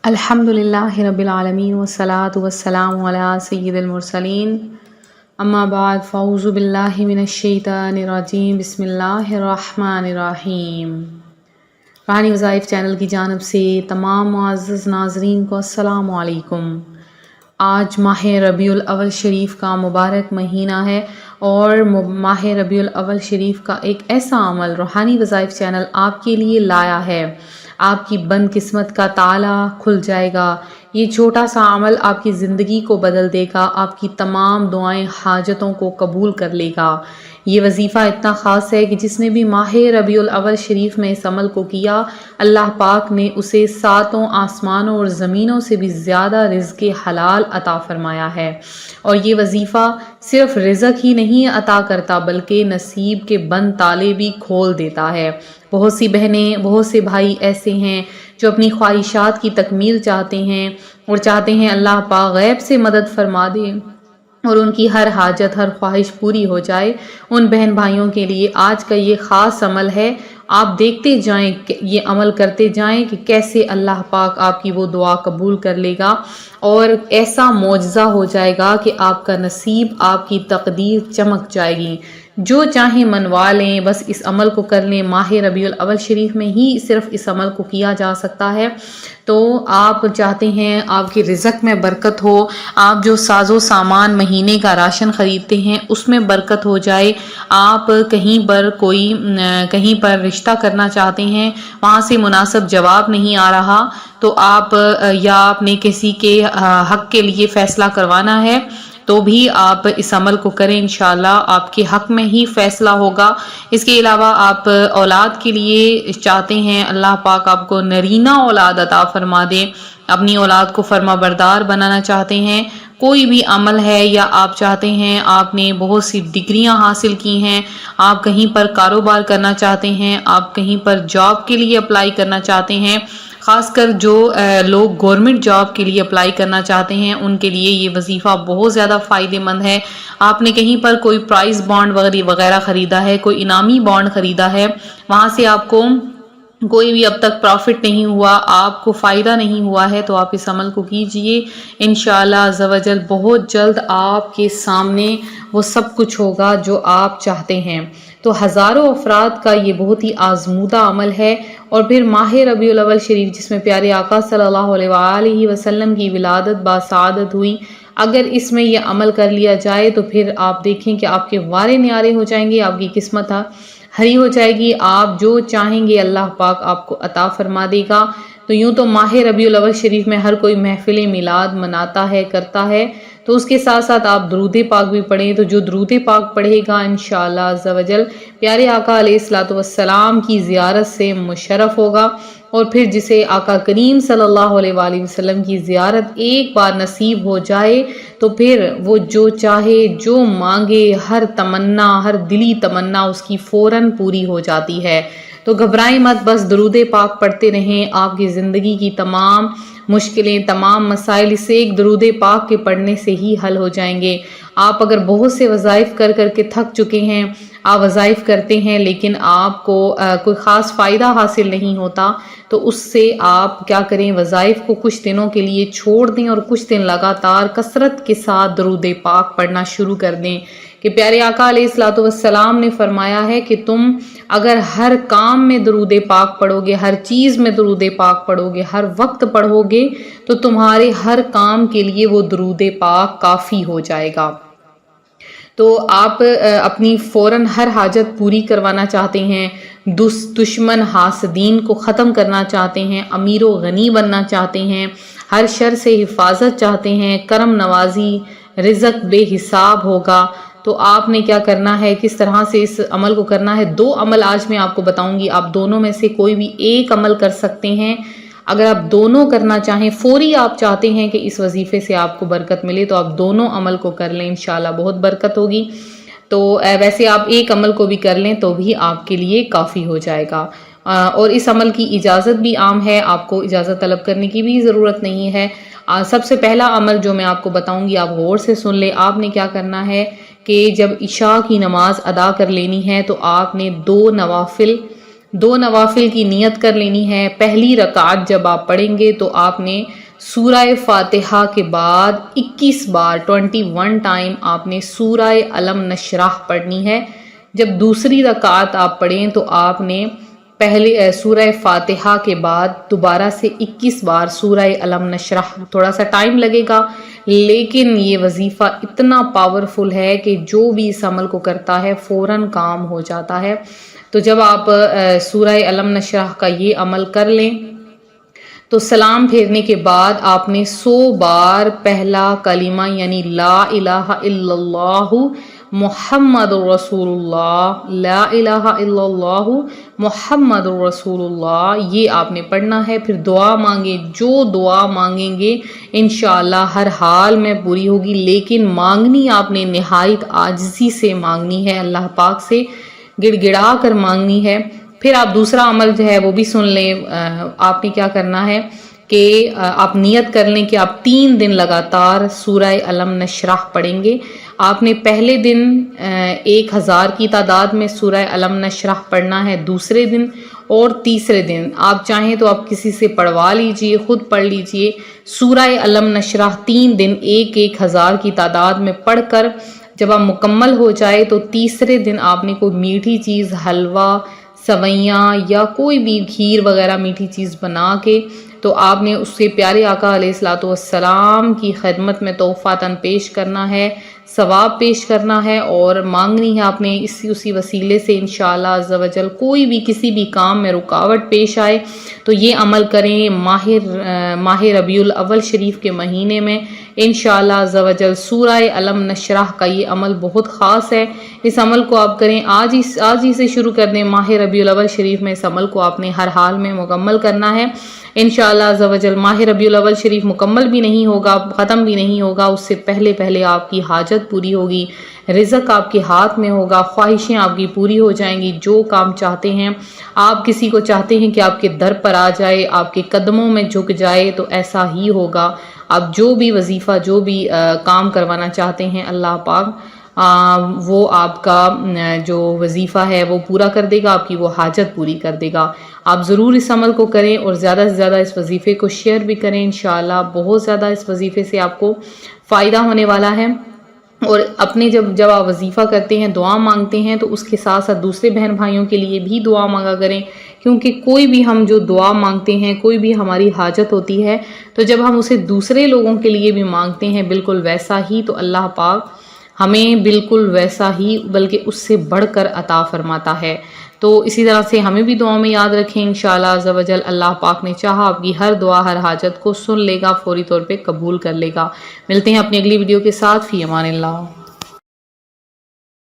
الحمدللہ رب العالمین والصلاة والسلام علی سید المرسلین اما بعد فاعوذ باللہ من الشیطان الرجیم بسم اللہ الرحمن الرحیم۔ روحانی وظائف چینل کی جانب سے تمام معزز ناظرین کو السلام علیکم۔ آج ماہ ربیع الاول شریف کا مبارک مہینہ ہے اور ماہ ربیع الاول شریف کا ایک ایسا عمل روحانی وظائف چینل آپ کے لیے لایا ہے، آپ کی بند قسمت کا تالا کھل جائے گا۔ یہ چھوٹا سا عمل آپ کی زندگی کو بدل دے گا، آپ کی تمام دعائیں حاجتوں کو قبول کر لے گا۔ یہ وظیفہ اتنا خاص ہے کہ جس نے بھی ماہ ربیع الاول شریف میں اس عمل کو کیا، اللہ پاک نے اسے ساتوں آسمانوں اور زمینوں سے بھی زیادہ رزق حلال عطا فرمایا ہے۔ اور یہ وظیفہ صرف رزق ہی نہیں عطا کرتا بلکہ نصیب کے بند تالے بھی کھول دیتا ہے۔ بہت سی بہنیں، بہت سے بھائی ایسے ہیں جو اپنی خواہشات کی تکمیل چاہتے ہیں اور چاہتے ہیں اللہ پاک غیب سے مدد فرما دے اور ان کی ہر حاجت، ہر خواہش پوری ہو جائے۔ ان بہن بھائیوں کے لیے آج کا یہ خاص عمل ہے۔ آپ دیکھتے جائیں، یہ عمل کرتے جائیں کہ کیسے اللہ پاک آپ کی وہ دعا قبول کر لے گا اور ایسا معجزہ ہو جائے گا کہ آپ کا نصیب، آپ کی تقدیر چمک جائے گی۔ جو چاہیں منوا لیں، بس اس عمل کو کر لیں۔ ماہ ربیع الاول شریف میں ہی صرف اس عمل کو کیا جا سکتا ہے۔ تو آپ چاہتے ہیں آپ کے رزق میں برکت ہو، آپ جو ساز و سامان مہینے کا راشن خریدتے ہیں اس میں برکت ہو جائے، آپ کہیں پر رشتہ کرنا چاہتے ہیں، وہاں سے مناسب جواب نہیں آ رہا، تو آپ یا آپ نے کسی کے حق کے لیے فیصلہ کروانا ہے تو بھی آپ اس عمل کو کریں، انشاءاللہ آپ کے حق میں ہی فیصلہ ہوگا۔ اس کے علاوہ آپ اولاد کے لیے چاہتے ہیں اللہ پاک آپ کو نرینہ اولاد عطا فرما دے، اپنی اولاد کو فرما بردار بنانا چاہتے ہیں، کوئی بھی عمل ہے، یا آپ چاہتے ہیں، آپ نے بہت سی ڈگریاں حاصل کی ہیں، آپ کہیں پر کاروبار کرنا چاہتے ہیں، آپ کہیں پر جاب کے لیے اپلائی کرنا چاہتے ہیں، خاص کر جو لوگ گورنمنٹ جاب کے لیے اپلائی کرنا چاہتے ہیں ان کے لیے یہ وظیفہ بہت زیادہ فائدہ مند ہے۔ آپ نے کہیں پر کوئی پرائز بانڈ وغیرہ خریدا ہے، کوئی انعامی بانڈ خریدا ہے، وہاں سے آپ کو کوئی بھی اب تک پروفٹ نہیں ہوا، آپ کو فائدہ نہیں ہوا ہے، تو آپ اس عمل کو کیجئے، انشاءاللہ عز و جل بہت جلد آپ کے سامنے وہ سب کچھ ہوگا جو آپ چاہتے ہیں۔ تو ہزاروں افراد کا یہ بہت ہی آزمودہ عمل ہے۔ اور پھر ماہ ربیع الاول شریف جس میں پیارے آقا صلی اللہ علیہ وآلہ وسلم کی ولادت باسعادت ہوئی، اگر اس میں یہ عمل کر لیا جائے تو پھر آپ دیکھیں کہ آپ کے وارے نیارے ہو جائیں گے، آپ کی قسمت ہری ہو جائے گی، آپ جو چاہیں گے اللہ پاک آپ کو عطا فرما دے گا۔ تو یوں تو ماہ ربیع الاول شریف میں ہر کوئی محفل میلاد مناتا ہے، کرتا ہے، تو اس کے ساتھ ساتھ آپ درود پاک بھی پڑھیں، تو جو درود پاک پڑھے گا انشاءاللہ عز و جل پیارے آقا علیہ الصلوۃ والسلام کی زیارت سے مشرف ہوگا، اور پھر جسے آقا کریم صلی اللہ علیہ وآلہ وسلم کی زیارت ایک بار نصیب ہو جائے تو پھر وہ جو چاہے، جو مانگے، ہر تمنا، ہر دلی تمنا اس کی فوراً پوری ہو جاتی ہے۔ تو گھبرائیں مت، بس درود پاک پڑھتے رہیں، آپ کی زندگی کی تمام مشکلیں، تمام مسائل اس ایک درود پاک کے پڑھنے سے ہی حل ہو جائیں گے۔ آپ اگر بہت سے وظائف کر کر کے تھک چکے ہیں، آپ وظائف کرتے ہیں لیکن آپ کو کوئی خاص فائدہ حاصل نہیں ہوتا، تو اس سے آپ کیا کریں، وظائف کو کچھ دنوں کے لیے چھوڑ دیں اور کچھ دن لگاتار کثرت کے ساتھ درود پاک پڑھنا شروع کر دیں، کہ پیارے آقا علیہ الصلوۃ والسلام نے فرمایا ہے کہ تم اگر ہر کام میں درود پاک پڑھو گے، ہر چیز میں درود پاک پڑھو گے، ہر وقت پڑھو گے، تو تمہارے ہر کام کے لیے وہ درود پاک کافی ہو جائے گا۔ تو آپ اپنی فوراً ہر حاجت پوری کروانا چاہتے ہیں، دشمن حاسدین کو ختم کرنا چاہتے ہیں، امیر و غنی بننا چاہتے ہیں، ہر شر سے حفاظت چاہتے ہیں، کرم نوازی، رزق بے حساب ہوگا، تو آپ نے کیا کرنا ہے، کس طرح سے اس عمل کو کرنا ہے۔ دو عمل آج میں آپ کو بتاؤں گی، آپ دونوں میں سے کوئی بھی ایک عمل کر سکتے ہیں۔ اگر آپ دونوں کرنا چاہیں، فوری آپ چاہتے ہیں کہ اس وظیفے سے آپ کو برکت ملے، تو آپ دونوں عمل کو کر لیں، انشاءاللہ بہت برکت ہوگی۔ تو ویسے آپ ایک عمل کو بھی کر لیں تو بھی آپ کے لیے کافی ہو جائے گا۔ اور اس عمل کی اجازت بھی عام ہے، آپ کو اجازت طلب کرنے کی بھی ضرورت نہیں ہے۔ سب سے پہلا عمل جو میں آپ کو بتاؤں گی، آپ غور سے سن لیں۔ آپ نے کیا کرنا ہے کہ جب عشاء کی نماز ادا کر لینی ہے تو آپ نے 2 نوافل 2 نوافل کی نیت کر لینی ہے۔ پہلی رکعت جب آپ پڑھیں گے تو آپ نے سورہ فاتحہ کے بعد 21 بار 21 ٹائم آپ نے سورہ علم نشرح پڑھنی ہے۔ جب دوسری رکعت آپ پڑھیں تو آپ نے پہلے سورہ فاتحہ کے بعد دوبارہ سے 21 بار سورہ علم نشرح، تھوڑا سا ٹائم لگے گا لیکن یہ وظیفہ اتنا پاورفل ہے کہ جو بھی اس عمل کو کرتا ہے فوراً کام ہو جاتا ہے۔ تو جب آپ سورہ علم نشرح کا یہ عمل کر لیں تو سلام پھیرنے کے بعد آپ نے 100 بار پہلا کلمہ یعنی لا الہ الا اللہ محمد رسول اللہ، لا الہ الا اللہ محمد رسول اللہ، یہ آپ نے پڑھنا ہے۔ پھر دعا مانگیں، جو دعا مانگیں گے انشاءاللہ ہر حال میں پوری ہوگی، لیکن مانگنی آپ نے نہایت عاجزی سے مانگنی ہے، اللہ پاک سے گڑ گڑا کر مانگنی ہے۔ پھر آپ دوسرا عمل جو ہے وہ بھی سن لیں۔ آپ نے کیا کرنا ہے کہ آپ نیت کر لیں کہ آپ 3 دن لگاتار سورہ علم نشرح پڑھیں گے۔ آپ نے پہلے دن 1000 کی تعداد میں سورہ علم نشرح پڑھنا ہے، دوسرے دن اور تیسرے دن آپ چاہیں تو آپ کسی سے پڑھوا لیجئے، خود پڑھ لیجئے۔ سورہ علم نشرح 3 دن 1000 کی تعداد میں پڑھ کر جب آپ مکمل ہو جائے تو تیسرے دن آپ نے کوئی میٹھی چیز، حلوہ، سویاں یا کوئی بھی کھیر وغیرہ میٹھی چیز بنا کے تو آپ نے اس کے پیارے آقا علیہ الصلوۃ والسلام کی خدمت میں تحفاتاً پیش کرنا ہے، ثواب پیش کرنا ہے اور مانگنی ہے آپ نے اسی وسیلے سے انشاءاللہ عز و جل کوئی بھی کسی بھی کام میں رکاوٹ پیش آئے تو یہ عمل کریں۔ ماہ ربیع الاول شریف کے مہینے میں انشاءاللہ عز و جل سورہ علم نشرح کا یہ عمل بہت خاص ہے، اس عمل کو آپ کریں، آج ہی سے شروع کر دیں۔ ماہ ربیع الاول شریف میں اس عمل کو آپ نے ہر حال میں مکمل کرنا ہے انشاءاللہ عز و جل۔ ماہ ربیع الاول شریف مکمل بھی نہیں ہوگا، ختم بھی نہیں ہوگا، اس سے پہلے آپ کی حاجت پوری ہوگی، رزق آپ کے ہاتھ میں ہوگا، خواہشیں آپ کی پوری ہو جائیں گی، جو کام چاہتے ہیں آپ کسی کو چاہتے ہیں کہ آپ کے در پر آ جائے، آپ کے قدموں میں جھک جائے تو ایسا ہی ہوگا۔ آپ جو بھی وظیفہ، جو بھی کام کروانا چاہتے ہیں اللہ پاک وہ آپ کا جو وظیفہ ہے وہ پورا کر دے گا، آپ کی وہ حاجت پوری کر دے گا۔ آپ ضرور اس عمل کو کریں اور زیادہ سے زیادہ اس وظیفے کو شیئر بھی کریں، انشاءاللہ بہت زیادہ اس وظیفے سے آپ کو فائدہ ہونے والا ہے۔ اور اپنے جب آپ وظیفہ کرتے ہیں، دعا مانگتے ہیں تو اس کے ساتھ ساتھ دوسرے بہن بھائیوں کے لیے بھی دعا مانگا کریں، کیونکہ کوئی بھی ہم جو دعا مانگتے ہیں، کوئی بھی ہماری حاجت ہوتی ہے تو جب ہم اسے دوسرے لوگوں کے لیے بھی مانگتے ہیں بالکل ویسا ہی تو اللہ پاک ہمیں بالکل ویسا ہی بلکہ اس سے بڑھ کر عطا فرماتا ہے۔ تو اسی طرح سے ہمیں بھی دعاؤں میں یاد رکھیں، انشاءاللہ عز و جل اللہ پاک نے چاہا آپ کی ہر دعا، ہر حاجت کو سن لے گا، فوری طور پہ قبول کر لے گا۔ ملتے ہیں اپنی اگلی ویڈیو کے ساتھ، فی امان اللہ۔